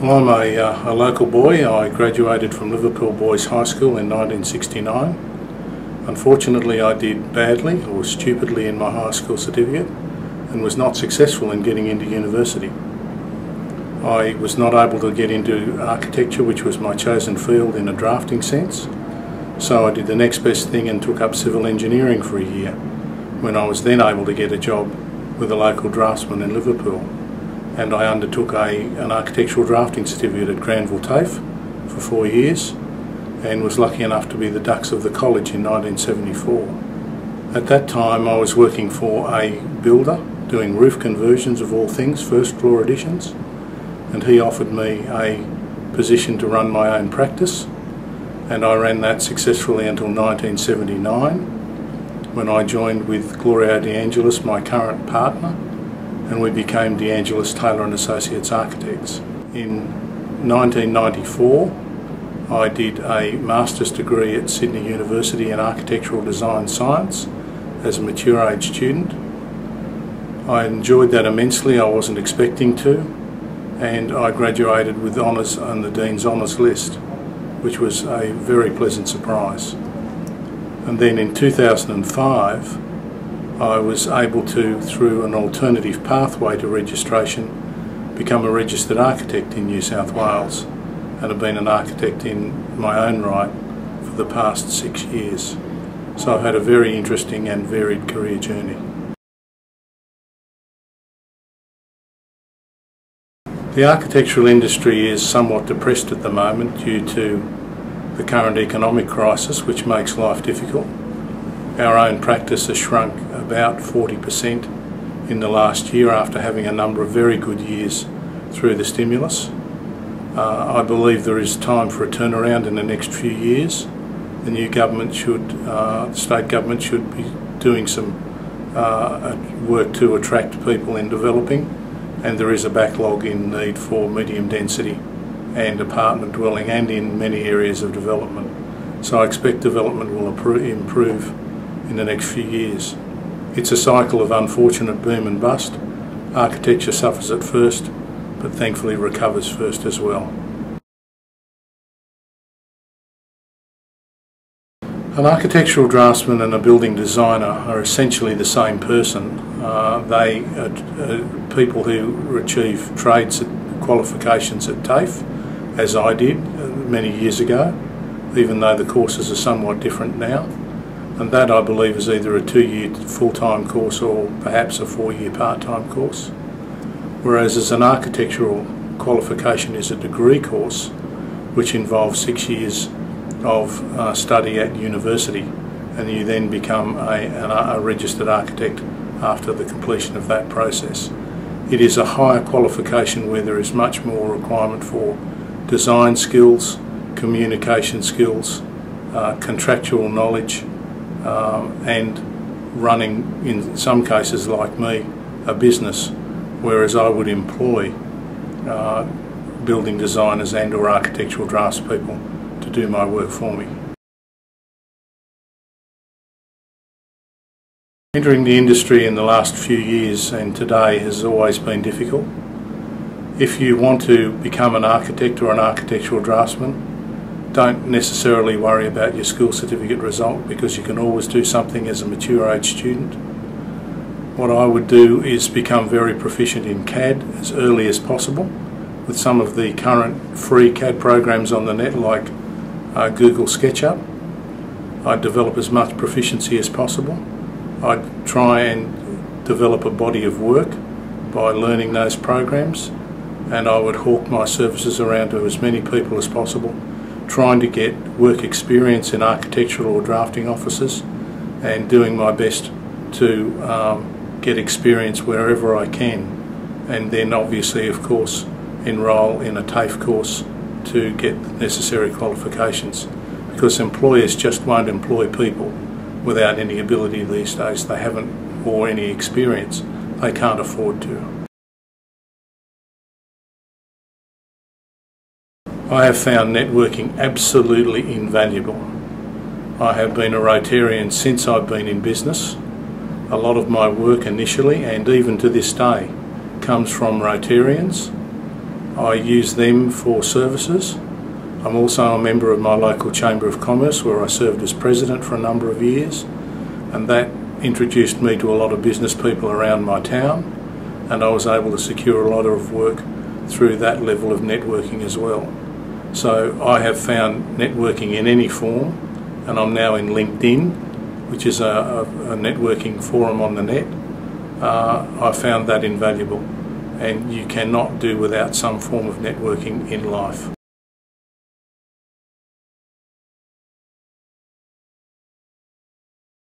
Well, I'm a local boy. I graduated from Liverpool Boys High School in 1969. Unfortunately, I did badly or stupidly in my high school certificate and was not successful in getting into university. I was not able to get into architecture, which was my chosen field in a drafting sense, so I did the next best thing and took up civil engineering for a year, when I was then able to get a job with a local draftsman in Liverpool. And I undertook an architectural drafting certificate at Granville TAFE for 4 years and was lucky enough to be the dux of the college in 1974. At that time I was working for a builder doing roof conversions of all things, first floor additions, and he offered me a position to run my own practice, and I ran that successfully until 1979 when I joined with Gloria Dangerous, my current partner, and we became Deangious Taylor and Associates Architects. In 1994 I did a master's degree at Sydney University in Architectural Design Science as a mature age student. I enjoyed that immensely. I wasn't expecting to, and I graduated with honours on the Dean's Honours list, which was a very pleasant surprise. And then in 2005 I was able to, through an alternative pathway to registration, become a registered architect in New South Wales, and have been an architect in my own right for the past 6 years. So I've had a very interesting and varied career journey. The architectural industry is somewhat depressed at the moment due to the current economic crisis, which makes life difficult. Our own practice has shrunk about 40% in the last year after having a number of very good years through the stimulus. I believe there is time for a turnaround in the next few years. The new government the state government should be doing some work to attract people in developing, and there is a backlog in need for medium density and apartment dwelling and in many areas of development. So I expect development will improve in the next few years. It's a cycle of unfortunate boom and bust. Architecture suffers at first, but thankfully recovers first as well. An architectural draftsman and a building designer are essentially the same person. They are people who achieve trades qualifications at TAFE, as I did many years ago, even though the courses are somewhat different now. And that, I believe, is either a 2-year full-time course or perhaps a 4-year part-time course. Whereas as an architectural qualification is a degree course which involves 6 years of study at university, and you then become a registered architect after the completion of that process. It is a higher qualification where there is much more requirement for design skills, communication skills, contractual knowledge, and running, in some cases like me, a business, whereas I would employ building designers and or architectural draftspeople to do my work for me. Entering the industry in the last few years and today has always been difficult. If you want to become an architect or an architectural draftsman, don't necessarily worry about your school certificate result, because you can always do something as a mature age student. What I would do is become very proficient in CAD as early as possible with some of the current free CAD programs on the net like Google SketchUp. I'd develop as much proficiency as possible. I'd try and develop a body of work by learning those programs, and I would hawk my services around to as many people as possible, trying to get work experience in architectural or drafting offices and doing my best to get experience wherever I can, and then obviously of course enrol in a TAFE course to get the necessary qualifications, because employers just won't employ people without any ability these days. They haven't, or any experience. They can't afford to. I have found networking absolutely invaluable. I have been a Rotarian since I've been in business. A lot of my work initially, and even to this day, comes from Rotarians. I use them for services. I'm also a member of my local Chamber of Commerce, where I served as president for a number of years, and that introduced me to a lot of business people around my town, and I was able to secure a lot of work through that level of networking as well. So I have found networking in any form, and I'm now in LinkedIn, which is a networking forum on the net. I found that invaluable, and you cannot do without some form of networking in life.